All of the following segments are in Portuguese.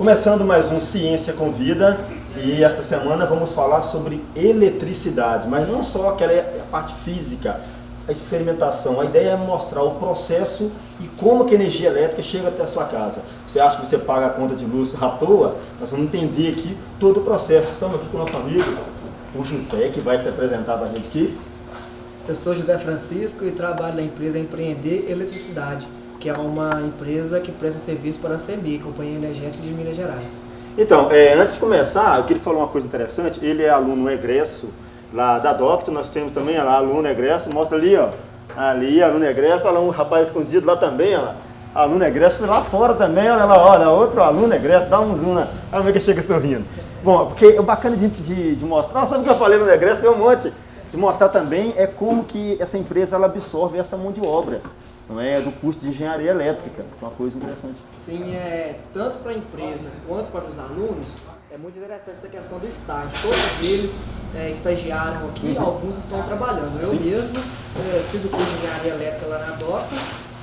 Começando mais um Ciência com Vida, e esta semana vamos falar sobre eletricidade, mas não só aquela parte física, a experimentação. A ideia é mostrar o processo e como que a energia elétrica chega até a sua casa. Você acha que você paga a conta de luz à toa? Nós vamos entender aqui todo o processo. Estamos aqui com o nosso amigo, o José, que vai se apresentar para a gente aqui. Eu sou José Francisco e trabalho na empresa Empreender Eletricidade, que é uma empresa que presta serviço para a CEMIG, Companhia Energética de Minas Gerais. Então, antes de começar, eu queria falar uma coisa interessante. Ele é aluno egresso lá da Docto, nós temos também lá aluno egresso, mostra ali, ó, ali, aluno egresso, olha um rapaz escondido lá também, ó, aluno egresso lá fora também, olha lá, olha, outro aluno egresso, dá um zoom, olha ver que chega sorrindo. Bom, porque o bacana de mostrar, sabe o que eu falei no egresso, foi um monte, de mostrar também é como que essa empresa ela absorve essa mão de obra, não é, do curso de engenharia elétrica, que é uma coisa interessante. Sim, tanto para a empresa quanto para os alunos, é muito interessante essa questão do estágio. Todos eles estagiaram aqui, alguns estão trabalhando. Eu mesmo fiz o curso de engenharia elétrica lá na DOCA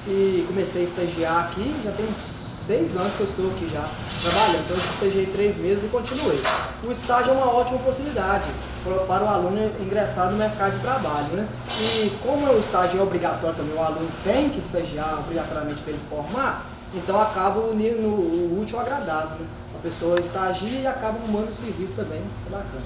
e comecei a estagiar aqui, já tem uns 6 anos que eu estou aqui já trabalhando, então eu estagiei 3 meses e continuei. O estágio é uma ótima oportunidade para o aluno ingressar no mercado de trabalho, né? E como o estágio é obrigatório também, o aluno tem que estagiar obrigatoriamente para ele formar, então acaba unindo o útil ao agradável, né? A pessoa estagia e acaba arrumando o serviço também, é bacana.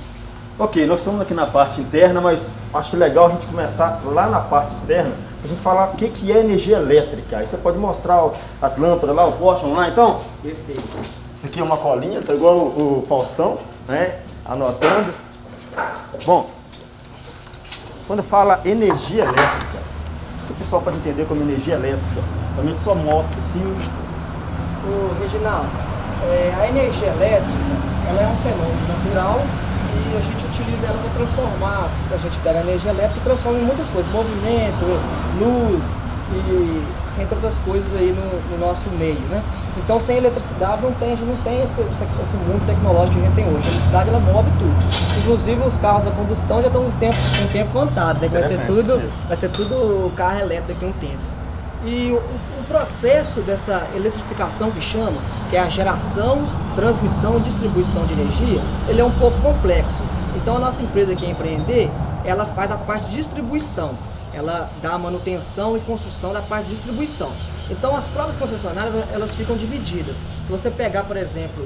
Ok, nós estamos aqui na parte interna, mas acho que é legal a gente começar lá na parte externa, a gente falar o que é energia elétrica. Aí você pode mostrar as lâmpadas lá, o poste lá, então? Perfeito. Isso aqui é uma colinha, tá igual o Faustão, né? Anotando. Bom, quando fala energia elétrica, o que o pessoal pode entender como energia elétrica? Realmente só mostra assim. Ô, Reginaldo, a energia elétrica ela é um fenômeno natural e a gente utiliza ela para transformar. A gente pega a energia elétrica e transforma em muitas coisas, movimento, luz e entre outras coisas aí no nosso meio, né? Então sem eletricidade a gente não tem esse mundo tecnológico que a gente tem hoje. A eletricidade ela move tudo. Inclusive os carros a combustão já estão com um tempo contado, né? Vai ser tudo carro elétrico daqui a um tempo. E o processo dessa eletrificação que chama, que é a geração, transmissão e distribuição de energia, ele é um pouco complexo. Então a nossa empresa aqui, Empreender, ela faz a parte de distribuição. Ela dá a manutenção e construção da parte de distribuição. Então as próprias concessionárias elas ficam divididas. Se você pegar, por exemplo,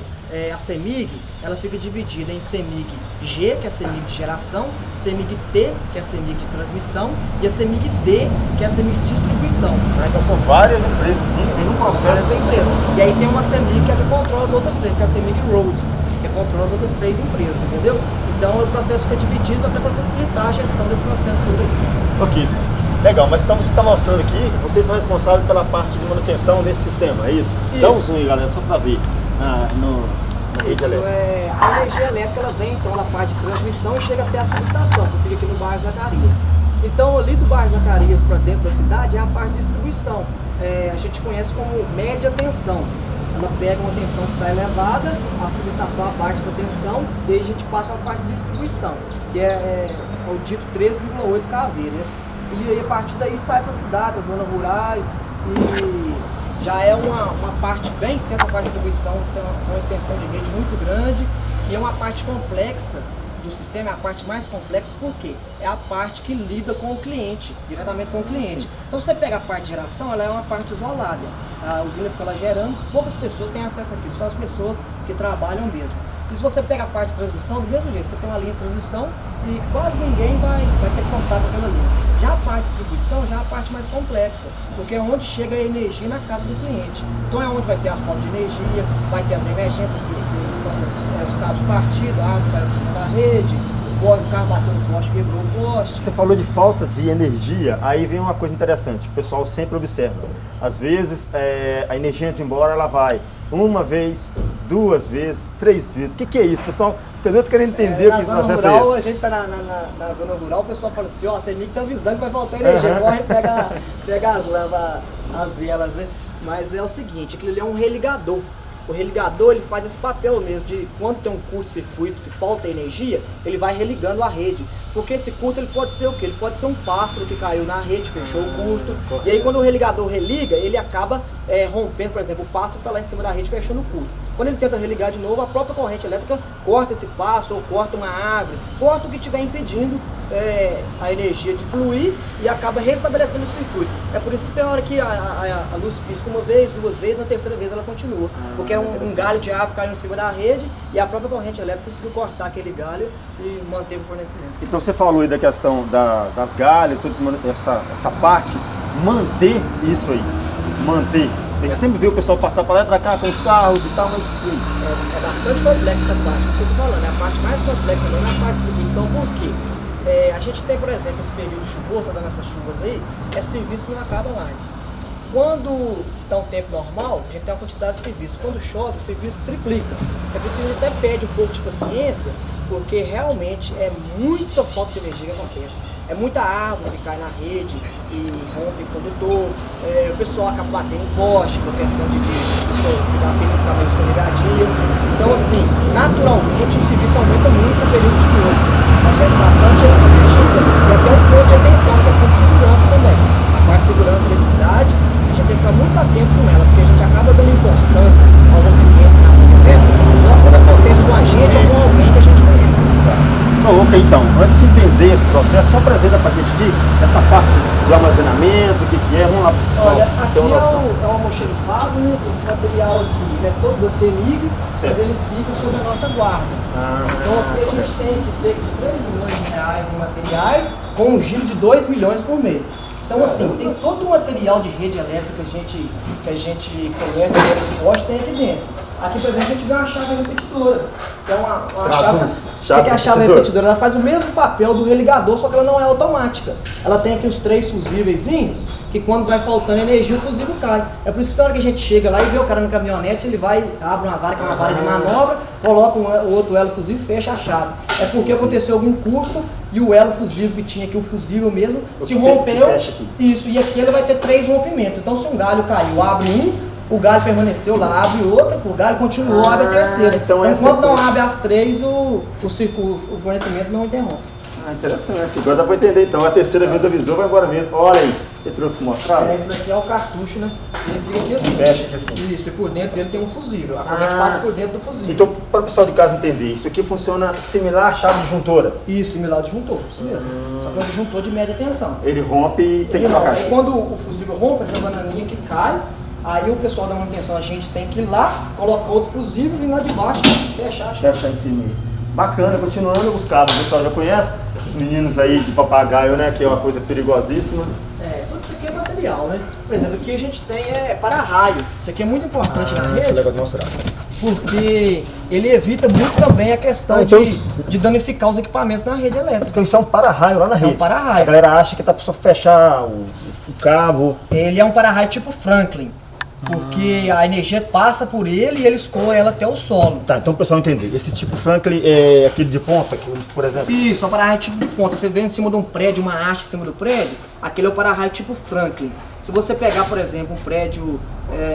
a CEMIG, ela fica dividida em CEMIG G, que é a CEMIG de geração, CEMIG T, que é a CEMIG de transmissão, e a CEMIG D, que é a CEMIG de distribuição. Então são várias empresas, sim, tem um processo. Várias empresas. E aí tem uma CEMIG que é que controla as outras 3, que é a CEMIG Road, que controla as outras 3 empresas, entendeu? Então o processo fica dividido até para facilitar a gestão desse processo todo aqui. Ok, legal, mas então você está mostrando aqui, vocês são responsáveis pela parte de manutenção desse sistema, é isso? Dá um zoom aí, galera, só para ver na rede elétrica. A energia elétrica ela vem então na parte de transmissão e chega até a subestação, que fica aqui no bairro Zacarias. Então ali do bairro Zacarias para dentro da cidade é a parte de distribuição. A gente conhece como média tensão. Ela pega uma tensão que está elevada, a subestação abaixa essa tensão, e aí a gente passa uma parte de distribuição, que é o dito 13,8 kV, né? E aí a partir daí sai para a cidade, as zonas rurais, e já é uma parte bem extensa para a distribuição, tem uma extensão de rede muito grande, e é uma parte complexa do sistema, é a parte mais complexa, porque é a parte que lida com o cliente, diretamente com o cliente. Sim. Então, se você pega a parte de geração, ela é uma parte isolada. A usina fica lá gerando, poucas pessoas têm acesso àquilo, só as pessoas que trabalham mesmo. E se você pega a parte de transmissão, do mesmo jeito, você tem uma linha de transmissão e quase ninguém vai ter contato com aquela linha. Já a parte de distribuição já é a parte mais complexa, porque é onde chega a energia na casa do cliente. Então é onde vai ter a falta de energia, vai ter as emergências, que são os cabos partidos, a árvore caiu em cima da rede, o carro bateu no poste, quebrou o poste. Você falou de falta de energia, aí vem uma coisa interessante, o pessoal sempre observa. Às vezes a energia de ir embora ela vai uma vez, 2 vezes, 3 vezes. O que é isso, pessoal? Fica doido querendo entender o que isso. Na zona rural, a gente está na zona rural, o pessoal fala assim, ó, a CEMIG está avisando que vai faltar energia, corre e pega as lâmpadas, as velas, né? Mas é o seguinte, aquilo ali é um religador. O religador ele faz esse papel mesmo de quando tem um curto-circuito que falta energia, ele vai religando a rede. Porque esse curto ele pode ser o quê? Ele pode ser um pássaro que caiu na rede, fechou o curto. E aí quando o religador religa, ele acaba rompendo, por exemplo, o pássaro está lá em cima da rede fechando o curto. Quando ele tenta religar de novo, a própria corrente elétrica corta esse passo, ou corta uma árvore, corta o que estiver impedindo a energia de fluir e acaba restabelecendo o circuito. É por isso que tem hora que a luz pisca uma vez, duas vezes, na terceira vez ela continua. Porque é um galho de árvore caiu em cima da rede e a própria corrente elétrica conseguiu cortar aquele galho e manteve o fornecimento. Então você falou aí da questão das galhas, toda essa parte, manter isso aí, manter. A gente sempre vê o pessoal passar para lá e para cá com os carros e tal, mas... É bastante complexa essa parte, que eu estou falando. A parte mais complexa mesmo é a parte de distribuição, por quê? A gente tem, por exemplo, esse período chuvoso, das nossas chuvas aí, é serviço que não acaba mais. Quando está um tempo normal, a gente tem uma quantidade de serviço. Quando chove, o serviço triplica. É por isso que a gente até pede um pouco de paciência, porque realmente é muita falta de energia que acontece. É muita árvore que cai na rede e rompe o condutor. O pessoal acaba batendo em poste por questão de a pista ficar mais escorregadia. Então, assim, naturalmente o serviço aumenta muito no período chuvoso. Acontece bastante emergência e até um ponto de atenção na questão de segurança também. A parte de segurança e eletricidade, a gente tem que ficar muito atento com ela, porque a gente acaba dando importância aos acidentes na rede elétrica só quando acontece com a gente ou com alguém que a gente conhece. Ok, então, antes de entender esse processo, só apresenta pra gente essa parte do armazenamento, o que é, vamos lá, pessoal. Olha, aqui é um almoxerifado, né? Esse material aqui é todo da CEMIG, mas ele fica sob a nossa guarda. Então aqui a gente tem aqui cerca de 3 milhões de reais em materiais, com um giro de 2 milhões por mês. Então assim, tem todo o material de rede elétrica que a gente conhece aqui no esporte, tem aqui dentro. Aqui, por exemplo, a gente vê uma chave repetidora, que é uma chave. O que é a chave repetidora? Ela faz o mesmo papel do religador, só que ela não é automática. Ela tem aqui os 3 fusíveis, que quando vai faltando energia, o fusível cai. É por isso que na hora que a gente chega lá e vê o cara na caminhonete, ele vai, abre uma vara, que é uma vara de manobra, coloca o outro elo fusível e fecha a chave. É porque aconteceu algum curto e o elo fusível que tinha aqui, o fusível mesmo, se rompeu. Isso, e aqui ele vai ter 3 rompimentos. Então se um galho caiu, abre o galho permaneceu lá, abre outra, o galho continuou, abre a terceira. Então enquanto não abre as 3, o fornecimento não interrompe. Interessante, agora dá pra entender então. A terceira vez avisou, vai embora mesmo. Olha aí, ele trouxe mostrado. Esse daqui é o cartucho, né? Ele fica aqui assim. Fecha aqui assim. Isso, e por dentro dele tem um fusível. A corrente passa por dentro do fusível. Então, para o pessoal de casa entender, isso aqui funciona similar à chave disjuntora? Isso, similar ao disjuntor, isso mesmo. Só que é um disjuntor de média tensão. Ele rompe e tem que trocar. Aí quando o fusível rompe, essa bananinha que cai, aí o pessoal da manutenção, a gente tem que ir lá, coloca outro fusível e lá de baixo fechar a chave. Fechar em cima. Bacana, continuando os cabos, o pessoal já conhece? Os meninos aí de papagaio, né, que é uma coisa perigosíssima. Tudo isso aqui é material, né? Por exemplo, aqui a gente tem para-raio. Isso aqui é muito importante na rede. Legal de mostrar. Porque ele evita muito também a questão de danificar os equipamentos na rede elétrica. Então isso é um para-raio lá na rede? É um para-raio. A galera acha que tá para só fechar o cabo. Ele é um para-raio tipo Franklin. Porque a energia passa por ele e ele escoa ela até o solo. Tá, então o pessoal entender. Esse tipo Franklin é aquele de ponta, por exemplo? Isso, é um para-raio tipo de ponta. Você vê em cima de um prédio, uma haste em cima do prédio, aquele é o para-raio tipo Franklin. Se você pegar, por exemplo, um prédio,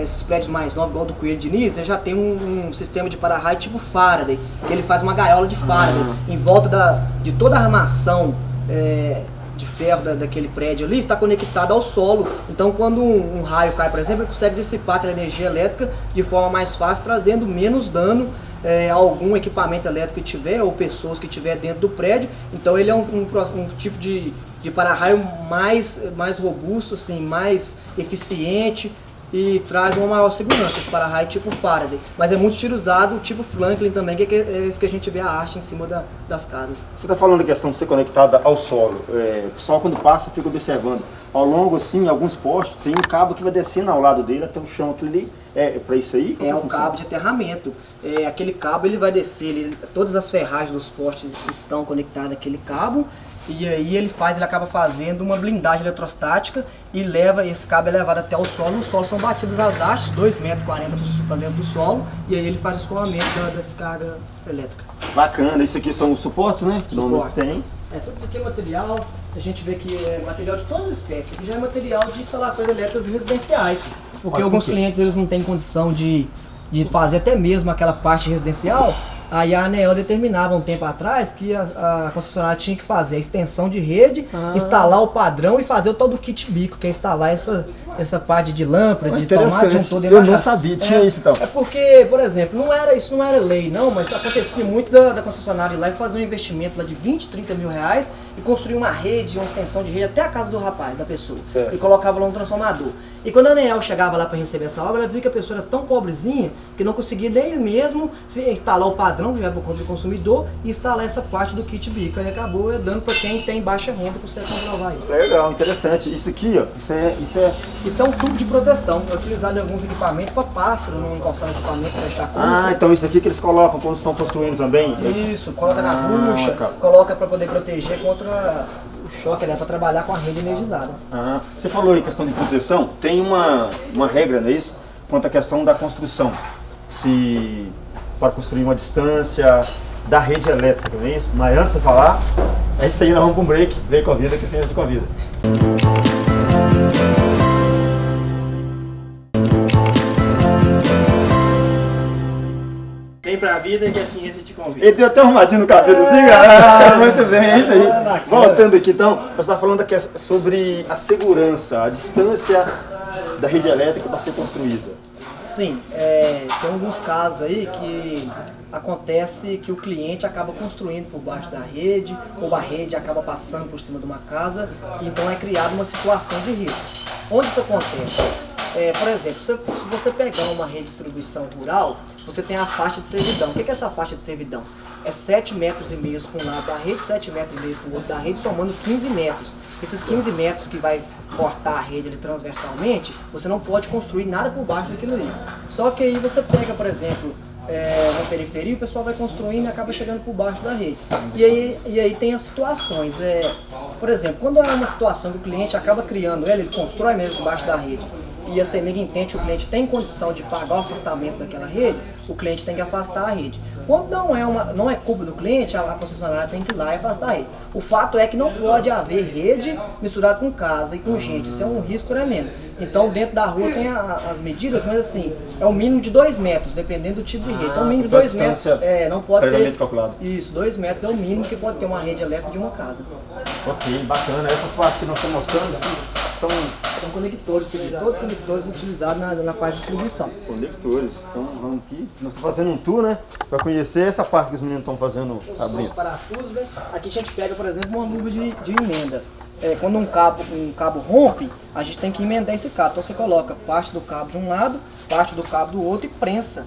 esses prédios mais novos, igual do Coelho Diniz, ele já tem um sistema de para-raio tipo Faraday, que ele faz uma gaiola de Faraday em volta de toda a armação de ferro daquele prédio ali, está conectado ao solo. Então quando um raio cai, por exemplo, ele consegue dissipar aquela energia elétrica de forma mais fácil, trazendo menos dano a algum equipamento elétrico que tiver, ou pessoas que tiver dentro do prédio. Então ele é um tipo de para-raio mais robusto, assim, mais eficiente, e traz uma maior segurança, esse para-raio tipo Faraday. Mas é muito utilizado o tipo Franklin também, que é esse que a gente vê a haste em cima das casas. Você está falando da questão de ser conectada ao solo. O pessoal quando passa fica observando. Ao longo, assim, alguns postes, tem um cabo que vai descendo ao lado dele até o chão. Aquilo ali é para isso aí? É um cabo de aterramento. Aquele cabo ele vai descer, todas as ferragens dos postes estão conectadas àquele cabo. E aí ele acaba fazendo uma blindagem eletrostática e esse cabo é levado até o solo. No solo são batidas as hastes, 2,40 metros para dentro do solo, e aí ele faz o escoamento da descarga elétrica. Bacana, isso aqui são os suportes, né? Suportes. Tem. Tudo isso aqui é material, a gente vê que é material de todas as espécies. Aqui já é material de instalações elétricas residenciais, porque alguns clientes eles não têm condição de fazer até mesmo aquela parte residencial. Aí a ANEEL determinava um tempo atrás que a concessionária tinha que fazer a extensão de rede, instalar o padrão e fazer o tal do kit bico, que é instalar essa essa parte de lâmpada, de tomate, Interessante. juntou dentro Eu da não casa. sabia, tinha isso então. É porque, por exemplo, isso não era lei não, mas acontecia muito da concessionária ir lá e fazer um investimento lá de 20, 30 mil reais e construir uma rede, uma extensão de rede até a casa do rapaz, da pessoa. Certo. E colocava lá um transformador. E quando a ANEEL chegava lá para receber essa obra, ela viu que a pessoa era tão pobrezinha que não conseguia nem mesmo instalar o padrão, que já é por conta do consumidor, e instalar essa parte do kit bico. Aí acabou dando para quem tem baixa renda para você comprovar isso. Legal, interessante. Isso aqui, ó, Isso é um tubo de proteção, é utilizado em alguns equipamentos para pássaro, não encostar no equipamento para deixar contra. Ah, então isso aqui que eles colocam quando estão construindo também? Isso, coloca na bucha, coloca para poder proteger contra o choque, né, para trabalhar com a rede energizada. Ah, você falou aí questão de proteção, tem uma regra, não é isso? Quanto à questão da construção. Se para construir uma distância da rede elétrica, não é isso? Mas antes de falar, é isso aí, nós vamos para um break. Vem com a vida, que ciência com a vida. Vem pra vida que a ciência te convida. Ele deu até arrumadinho no cabelo assim, cara. Muito bem, é isso aí. Voltando aqui então, você está falando aqui sobre a segurança, a distância da rede elétrica para ser construída. Sim, tem alguns casos aí que acontece que o cliente acaba construindo por baixo da rede, ou a rede acaba passando por cima de uma casa, e então é criada uma situação de risco. Onde isso acontece? Por exemplo, se você pegar uma rede de distribuição rural, você tem a faixa de servidão. O que é essa faixa de servidão? É 7,5 metros para um lado da rede, 7,5 metros para o outro da rede, somando 15 metros. Esses 15 metros que vai cortar a rede ali transversalmente, você não pode construir nada por baixo daquilo ali. Só que aí você pega, por exemplo, na periferia, o pessoal vai construindo e acaba chegando por baixo da rede. E aí tem as situações. Por exemplo, quando há uma situação que o cliente acaba criando ele constrói mesmo por baixo da rede, e a CEMIG entende que o cliente tem condição de pagar o afastamento daquela rede, o cliente tem que afastar a rede. Quando não é culpa do cliente, a concessionária tem que ir lá e afastar a rede. O fato é que não pode haver rede misturada com casa e com gente, isso é um risco tremendo. Então dentro da rua tem as medidas, mas assim, é o mínimo de 2 metros, dependendo do tipo de rede. Então o mínimo de 2 metros, não pode ter... calculado. Isso, 2 metros é o mínimo que pode ter uma rede elétrica de uma casa. Ok, bacana. Essas partes que nós estamos mostrando são conectores, todos os conectores utilizados na parte de distribuição. Conectores. Então vamos aqui. Nós estamos fazendo um tour, né? Para conhecer essa parte que os meninos estão fazendo. São os parafusos, né? Aqui a gente pega, por exemplo, uma luva de emenda. Quando um cabo rompe, a gente tem que emendar esse cabo. Então você coloca parte do cabo de um lado, parte do cabo do outro e prensa.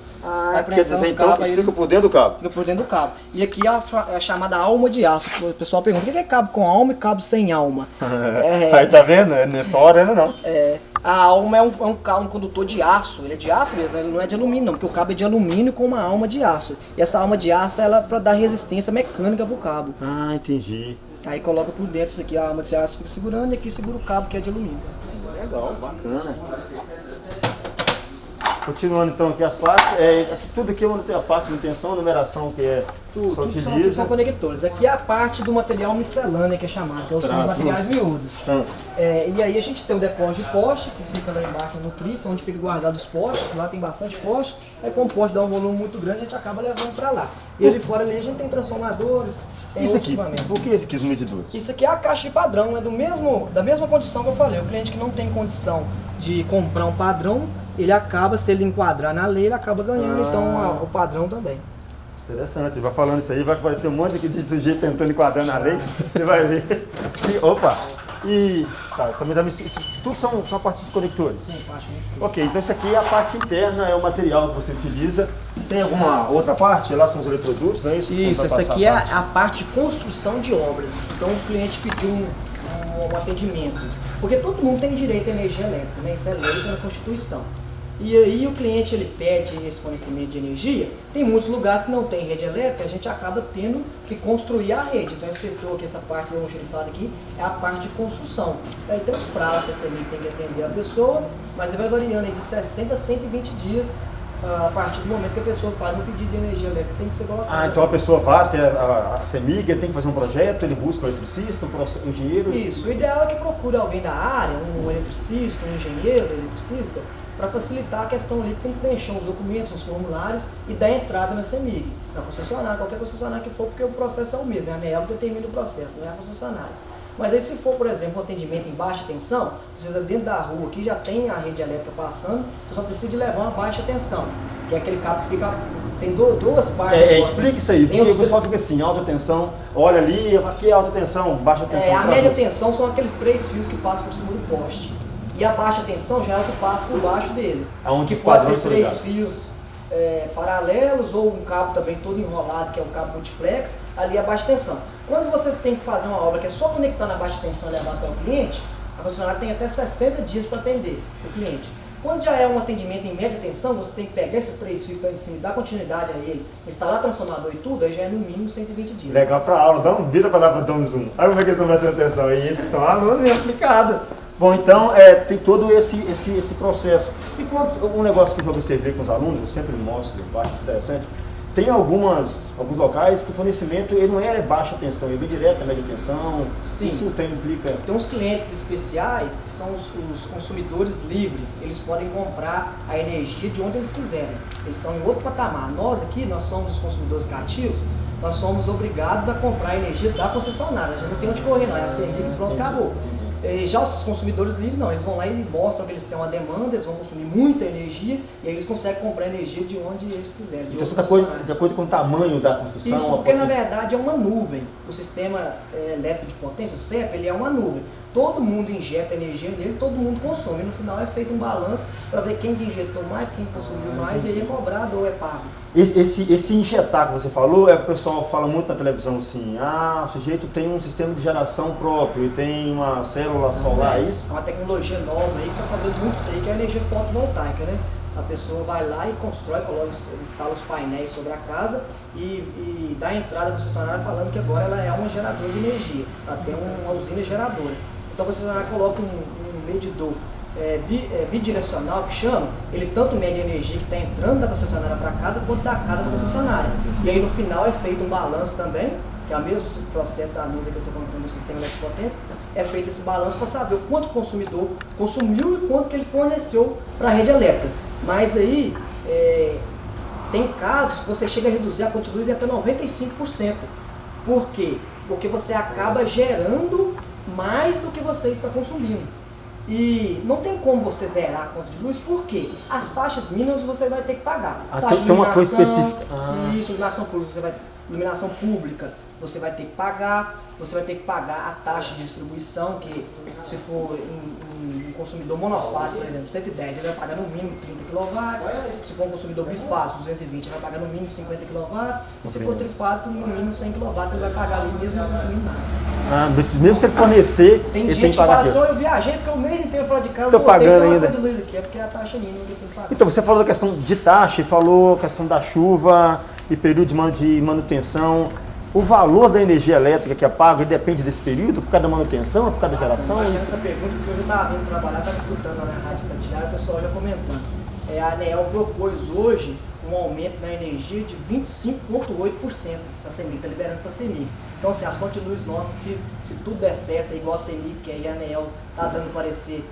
Quer dizer, então isso fica por dentro do cabo? Fica por dentro do cabo. E aqui é a chamada alma de aço. O pessoal pergunta, o que é cabo com alma e cabo sem alma? Aí tá vendo? Nessa hora não. A alma é um condutor de aço. Ele é de aço mesmo, ele não é de alumínio não, porque o cabo é de alumínio com uma alma de aço. E essa alma de aço ela é para dar resistência mecânica pro cabo. Ah, entendi. Aí coloca por dentro isso aqui, a alma de aço fica segurando, e aqui segura o cabo que é de alumínio. Legal, bacana. Continuando então aqui as partes, tudo aqui é a parte de manutenção, numeração que só utiliza. São conectores. Aqui é a parte do material miscelâneo que é chamado, que são os materiais miúdos. E aí a gente tem o depósito de poste, que fica lá embaixo no triço, onde fica guardado os postes, lá tem bastante poste. Aí como o poste dá um volume muito grande, a gente acaba levando para lá. E ali fora ali a gente tem transformadores, tem isso outros aqui, equipamentos. por que esse aqui, os medidores? Isso aqui é a caixa de padrão, é da mesma condição que eu falei. O cliente que não tem condição de comprar um padrão, ele acaba, se ele enquadrar na lei, ele acaba ganhando, então o padrão também. Interessante, vai falando isso aí, vai aparecer um monte aqui de sujeito tentando enquadrar na lei, você vai ver. Opa! Também isso tudo são a parte de conectores? Sim, parte de... Ok, então isso aqui é a parte interna, é o material que você utiliza. Tem alguma outra parte? Lá são os eletrodutos, não é isso? Isso, essa aqui é a parte de construção de obras. Então o cliente pediu um atendimento, porque todo mundo tem direito à energia elétrica, né? Isso é lei pela Constituição. E aí o cliente ele pede esse fornecimento de energia, tem muitos lugares que não tem rede elétrica, a gente acaba tendo que construir a rede. Então esse setor aqui, essa parte que eu xerifado aqui, é a parte de construção. Aí tem os prazos que a CEMIG tem que atender a pessoa, mas ele vai variando aí de 60 a 120 dias a partir do momento que a pessoa faz um pedido de energia elétrica, tem que ser colocado. Então a pessoa vai até a CEMIG, ele tem que fazer um projeto, ele busca um eletricista, um engenheiro? Isso, o ideal é que procure alguém da área, um eletricista, um engenheiro, eletricista, para facilitar a questão ali, que tem que preencher os documentos, os formulários e dar entrada na CEMIG, na concessionária, qualquer concessionária que for, porque o processo é o mesmo, a ANEEL determina o processo, não é a concessionária. Mas aí se for, por exemplo, um atendimento em baixa tensão, você está dentro da rua aqui, já tem a rede elétrica passando, você só precisa de levar uma baixa tensão, que é aquele cabo que fica, tem duas partes. Explica isso aí, porque o pessoal fica assim, alta tensão, olha ali, aqui é alta tensão, baixa tensão. A média tensão são aqueles 3 fios que passam por cima do poste. E a baixa tensão já é o que passa por baixo deles. Aonde que pode ser 3 fios paralelos ou um cabo também todo enrolado, que é o cabo multiplex, ali é a baixa tensão. Quando você tem que fazer uma obra que é só conectar na baixa tensão e levar até o cliente, a concessionária tem até 60 dias para atender o cliente. Quando já é um atendimento em média tensão, você tem que pegar esses 3 fios que estão em cima e dar continuidade a ele, instalar transformador e tudo, aí já é no mínimo 120 dias. Legal para aula, vira para lá para dar um zoom. Aí como é que eles não vai ter atenção? E esses são alunos bem aplicados. Bom, então tem todo esse processo. E quando um negócio que eu já observei com os alunos, eu sempre mostro, eu acho interessante, tem alguns locais que o fornecimento ele não é baixa tensão, ele vem direto na média tensão. Sim. Isso implica. Tem uns clientes especiais que são os consumidores livres, eles podem comprar a energia de onde eles quiserem. Eles estão em outro patamar. Nós aqui, nós somos os consumidores cativos, nós somos obrigados a comprar a energia da concessionária. A gente não tem onde correr, não. É a CEMIG e pronto, acabou. Já os consumidores livres não, eles vão lá e mostram que eles têm uma demanda, eles vão consumir muita energia e aí eles conseguem comprar energia de onde eles quiserem. Então isso de acordo com o tamanho da construção? Isso porque na verdade é uma nuvem. O sistema elétrico de potência, o CEP, ele é uma nuvem. Todo mundo injeta energia nele, todo mundo consome. E no final é feito um balanço para ver quem injetou mais, quem consumiu mais, e aí é cobrado ou é pago. Esse injetar que você falou, é o que o pessoal fala muito na televisão assim, o sujeito tem um sistema de geração próprio, e tem uma célula solar, é isso? É uma tecnologia nova aí que está fazendo muito isso aí, que é a energia fotovoltaica, né? A pessoa vai lá e constrói, instala os painéis sobre a casa e dá a entrada para a concessionária falando que agora ela é uma geradora de energia, ela tem uma usina geradora. Então a concessionária coloca um medidor bidirecional, que chama, ele tanto mede a energia que está entrando da concessionária para casa, quanto da casa para a concessionária. E aí no final é feito um balanço também, que é o mesmo processo da nuvem que eu estou contando do sistema de potência, é feito esse balanço para saber o quanto o consumidor consumiu e quanto que ele forneceu para a rede elétrica. Mas aí tem casos que você chega a reduzir a conta de luz em até 95%. Por quê? Porque você acaba gerando mais do que você está consumindo. E não tem como você zerar a conta de luz, porque as taxas mínimas você vai ter que pagar. Taxa de tem uma coisa iluminação, específica. Isso, iluminação pública, você vai ter que pagar. Você vai ter que pagar a taxa de distribuição, que se for em consumidor monofásico, por exemplo, 110, ele vai pagar no mínimo 30 kW. Se for um consumidor bifásico, 220, ele vai pagar no mínimo 50 kW. E se for trifásico, no mínimo 100 kW, ele vai pagar ali mesmo não consumindo nada. Mesmo se ele fornecer, tem ele gente tem que pagar. Que fala assim, eu viajei, fiquei o mês inteiro fora de casa, tô pagando ainda. De luz aqui, é porque é a taxa mínima que tem que pagar. Então, você falou da questão de taxa, falou a questão da chuva e período de manutenção. O valor da energia elétrica que é pago depende desse período, por causa da manutenção, por causa da geração? Essa pergunta, porque eu já estava vindo trabalhar, estava escutando lá na Rádio Tatiara, o pessoal já comentando. A ANEEL propôs hoje um aumento na energia de 25,8% para a CEMIG, está liberando para a CEMIG. Então, assim, as contas de luz nossas, se tudo der certo, é igual a CEMIG, que aí a ANEEL está dando parecer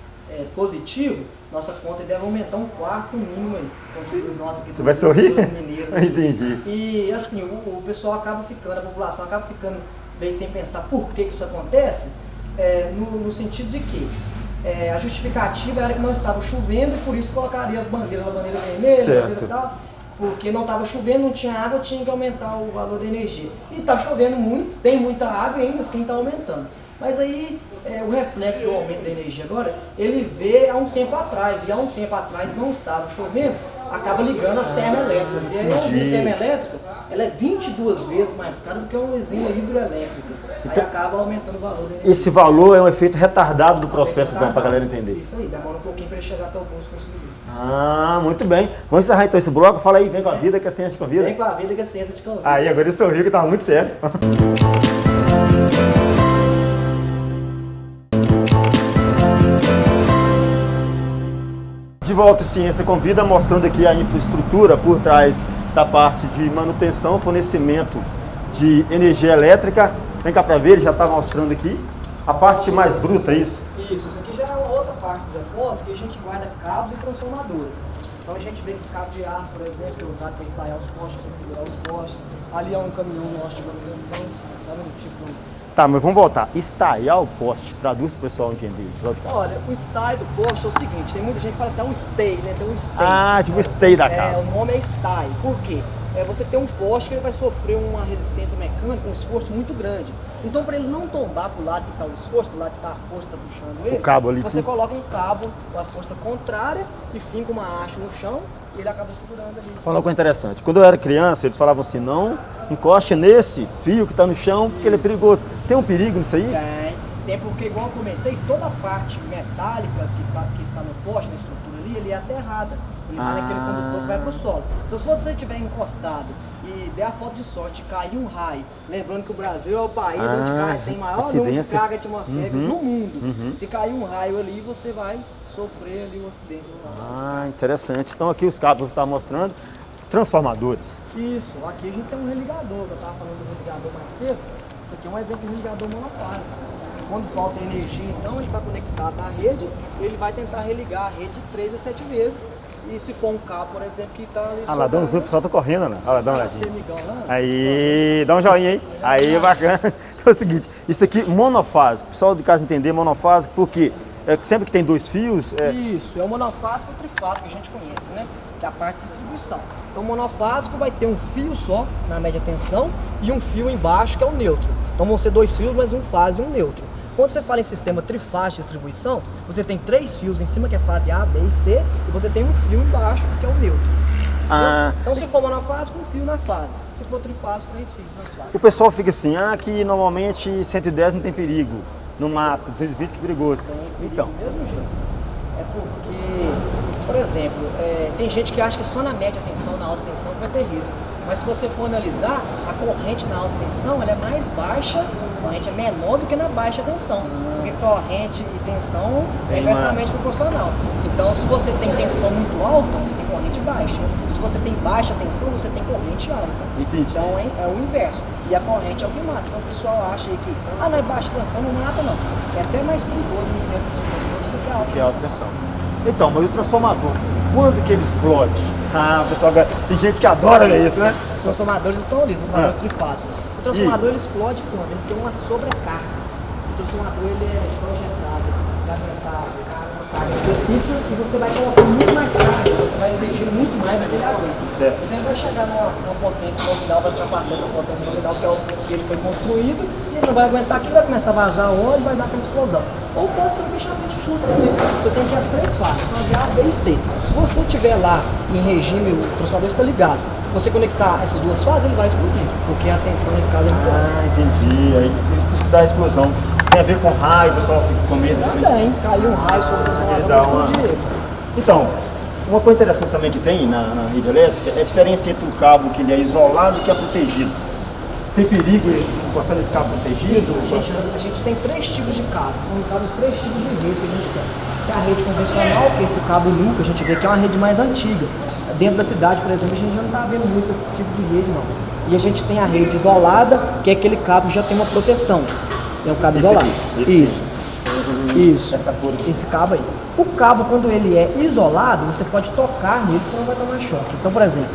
positivo, nossa conta deve aumentar um quarto mínimo aí. Conta de luz nossa aqui. Você vai sorrir? Mineiros, Entendi. E assim, o pessoal acaba ficando, a população acaba ficando bem sem pensar por que isso acontece, no sentido de que a justificativa era que não estava chovendo e por isso colocaria as bandeiras, a bandeira vermelha, a bandeira e tal, porque não estava chovendo, não tinha água, tinha que aumentar o valor da energia. E está chovendo muito, tem muita água e ainda assim está aumentando. Mas aí o reflexo do aumento da energia agora, ele vê há um tempo atrás, e há um tempo atrás não estava chovendo, acaba ligando as termoelétricas. E aí a usina termoelétrica, ela é 22 vezes mais cara do que uma usina hidroelétrica. Aí acaba aumentando o valor da energia. Esse valor é um efeito retardado do processo, então, para a galera entender. Isso aí, demora um pouquinho para ele chegar até o bolso consumidor. Muito bem. Vamos encerrar então esse bloco. Fala aí, vem com a vida que a ciência te convida. Vem com a vida que a ciência te convida. Aí, agora ele sorriu que estava muito sério. De volta, Ciência Convida, mostrando aqui a infraestrutura por trás da parte de manutenção, fornecimento de energia elétrica. Vem cá para ver, ele já está mostrando aqui a parte mais bruta, é isso? Isso aqui já é uma outra parte do depósito que a gente guarda cabos e transformadores. Então a gente vê que cabo de aço, por exemplo, que é usado para instalar os postes, para segurar os postes. Ali é um caminhão nosso de manutenção, sabe? Tipo Tá, mas vamos voltar. Estaiar o poste, traduz para o pessoal entender. Olha, o stay do poste é o seguinte, tem muita gente que fala assim, é um stay, né? Tem um stay. Ah, tipo o stay da casa. O nome é stay. Por quê? Você tem um poste que ele vai sofrer uma resistência mecânica, um esforço muito grande. Então, para ele não tombar para o lado que está o esforço, para o lado que está a força está puxando ele, o cabo ali, você sim. coloca um cabo com a força contrária e finca uma haste no chão e ele acaba segurando ali. Falou uma coisa interessante. Quando eu era criança, eles falavam assim, não encoste nesse fio que está no chão, porque ele é perigoso. Tem um perigo nisso aí? Tem porque, igual eu comentei, toda a parte metálica que está no poste, na estrutura ali, ele é aterrada. Ele vai naquele condutor que vai para o solo. Então, se você estiver encostado e der a falta de sorte de cair um raio, lembrando que o Brasil é o país onde tem maior número de carga atmosférica no mundo. Se cair um raio ali, você vai sofrer ali um acidente. Interessante. Então, aqui os cabos que você está mostrando, transformadores. Isso, aqui a gente tem um religador, que eu estava falando do religador mais cedo. Isso aqui é um exemplo de religador monofásico. Quando falta energia, então, ele está conectado à rede, ele vai tentar religar a rede de 3 a 7 vezes. E se for um cabo, por exemplo, que está ali... lá, dá um zoom, o pessoal está correndo, né? Lá, dá uma olhadinha. Lá. Aí, dá um joinha aí. Aí, bacana. Então é o seguinte, isso aqui, monofásico. O pessoal de casa entender monofásico, porque sempre que tem 2 fios... Isso, é o monofásico e o trifásico que a gente conhece, né? Que é a parte de distribuição. Então, o monofásico vai ter um fio só, na média tensão, e um fio embaixo, que é o neutro. Então, vão ser 2 fios, mas um fase e um neutro. Quando você fala em sistema trifásico de distribuição, você tem 3 fios em cima, que é fase A, B e C, e você tem um fio embaixo, que é o neutro. Então, se for monofásico, um fio na fase. Se for trifásico, 3 fios nas fases. O pessoal fica assim, que normalmente 110 não tem perigo, no mato, 220 que é perigoso. Então, do mesmo jeito. É porque, por exemplo, tem gente que acha que só na média tensão, na alta tensão, vai ter risco. Mas se você for analisar, a corrente na alta tensão ela é mais baixa, a corrente é menor do que na baixa tensão. Porque corrente e tensão é inversamente proporcional. Então, se você tem tensão muito alta, você tem corrente baixa. Se você tem baixa tensão, você tem corrente alta. Entendi. Então, é o inverso. E a corrente é o que mata. Então, o pessoal acha aí que, não é baixa tensão, não mata não. É até mais perigoso em certas circunstâncias do que a alta tensão. Então, mas o transformador, quando que ele explode? Pessoal, tem gente que adora ver isso, né? Os transformadores estão ali, os transformadores trifásicos. O transformador ele explode quando? Ele tem uma sobrecarga. O transformador ele é projetado, você vai aumentar uma carga específica e você vai colocar muito mais carga, você vai exigir muito mais daquele aguento. Certo. Então ele vai chegar numa potência nominal, vai ultrapassar essa potência nominal que é o que ele foi construído, e ele não vai aguentar aqui, vai começar a vazar óleo e vai dar aquela explosão. Ou pode ser um fechamento curto também. Você tem aqui as 3 fases, fase A, B e C. Se você estiver lá em regime, o transformador está ligado, você conectar essas 2 fases, ele vai explodir, porque a tensão nesse caso é muito alta. Entendi. Aí por isso que dá a explosão. Tem a ver com raio, o pessoal fica com medo. Também, caiu um raio sobre o transformador, vai explodir ele. Então, uma coisa interessante também que tem na rede elétrica é a diferença entre o cabo que ele é isolado e que é protegido. Tem perigo encostar nesse cabo protegido? A gente tem 3 tipos de cabo. São os 3 tipos de rede que a gente tem. Tem a rede convencional, que é esse cabo nu, que a gente vê que é uma rede mais antiga. Dentro da cidade, por exemplo, a gente já não está vendo muito esse tipo de rede, não. E a gente tem a rede isolada, que é aquele cabo que já tem uma proteção. É um cabo isolado. Isso. Essa cor aqui. Esse cabo aí. O cabo, quando ele é isolado, você pode tocar nele, você não vai tomar choque. Então, por exemplo,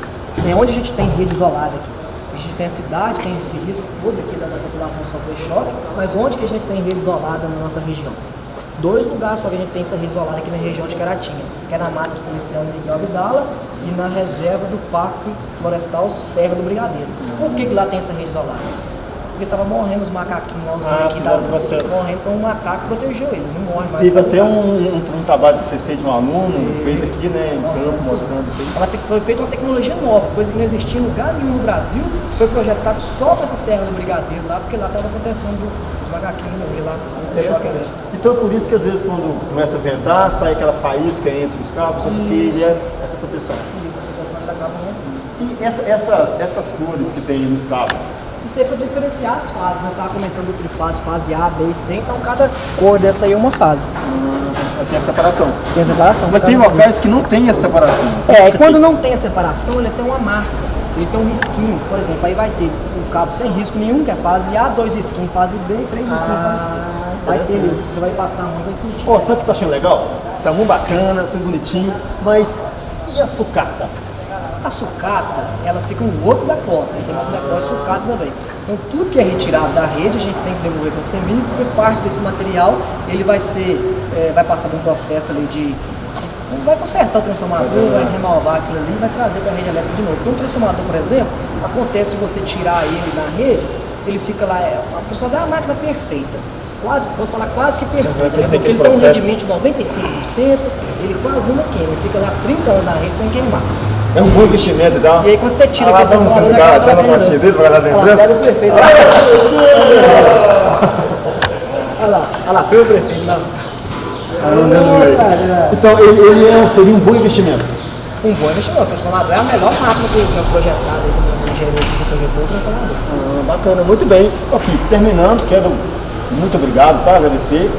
onde a gente tem rede isolada aqui? A gente tem a cidade, tem esse risco todo aqui da população sofrer choque, mas onde que a gente tem rede isolada na nossa região? 2 lugares só que a gente tem essa rede isolada aqui na região de Caratinga, que é na Mata de Feliciano e Miguel Abdala e na reserva do Parque Florestal Serra do Brigadeiro. Por que lá tem essa rede isolada? Porque estava morrendo os macaquinhos lá aqui da morrendo, então o macaco protegeu ele, não morre mais. Teve até um trabalho que você fez de um aluno feito aqui, né? Mostrando isso aí. Foi feita uma tecnologia nova, coisa que não existia em lugar nenhum no Brasil, foi projetado só para essa Serra do Brigadeiro lá, porque lá estava acontecendo os macaquinhos morrer lá. Interessante. Então é por isso que às vezes quando começa a ventar, sai aquela faísca entre os cabos, é porque ele é essa proteção. Isso, a proteção da cabo não. E essas cores que tem nos cabos? Isso aí é para diferenciar as fases, eu estava comentando o trifase, fase A, B e C, então cada cor dessa aí é uma fase. Tem a separação. Tem a separação. Mas tem locais que não tem essa separação. E quando não tem a separação, ele tem uma marca, ele tem um risquinho, por exemplo, aí vai ter um cabo sem risco nenhum, que é fase A, 2 risquinhos fase B e 3 risquinhos fase C. Vai ter ali, você vai passar a mão e vai sentir. Sabe o que eu tô achando legal? Tá muito bacana, tudo bonitinho, mas e a sucata? A sucata, ela fica um outro depósito, tem mais um depósito sucata também. Então tudo que é retirado da rede a gente tem que devolver para o CEMIG, porque parte desse material ele vai passar por um processo ali vai consertar o transformador, vai renovar aquilo ali e vai trazer para a rede elétrica de novo. Então o transformador, por exemplo, acontece de você tirar ele da rede, ele fica lá, o transformador é uma máquina perfeita. Vou falar quase que perfeita, porque ele tem um rendimento de 95%, ele quase nunca queima, ele fica lá 30 anos na rede sem queimar. É um bom investimento e tal. E aí quando você tira aquele transformador daquela perfeito. Olha lá, foi o prefeito lá. Então ele seria um bom investimento. Um bom investimento. O transformador é a melhor máquina que foi projetada no engenheiro que projetou o transformador. Bacana, muito bem. Ok, terminando, quero muito obrigado, tá? Agradecer.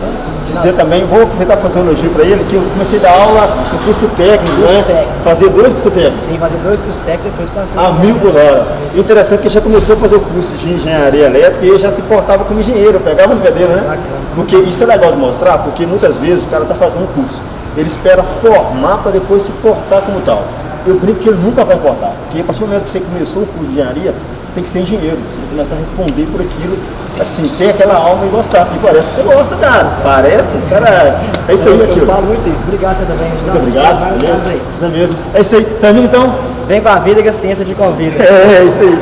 Dizer também, vou aproveitar para fazer um elogio para ele, que eu comecei a dar aula no curso técnico, né? Fazer 2 cursos técnicos. Sim, fazer 2 cursos técnicos, depois passar. A 1000 por hora. Interessante que já começou a fazer o curso de engenharia elétrica e ele já se portava como engenheiro, pegava no pé dele, né? Bacana. Porque isso é legal de mostrar, porque muitas vezes o cara está fazendo um curso. Ele espera formar para depois se portar como tal. Eu brinco que ele nunca vai portar, porque a partir do momento que você começou o curso de engenharia, você tem que ser engenheiro, você tem que começar a responder por aquilo, assim, ter aquela alma e gostar. E parece que você gosta, cara. Parece, cara. É isso aí, aquilo. Eu falo muito isso. Obrigado você também. Muito obrigado. Estamos aí. Isso mesmo. É isso aí. Termina então. Vem com a vida que a ciência te convida. É isso aí.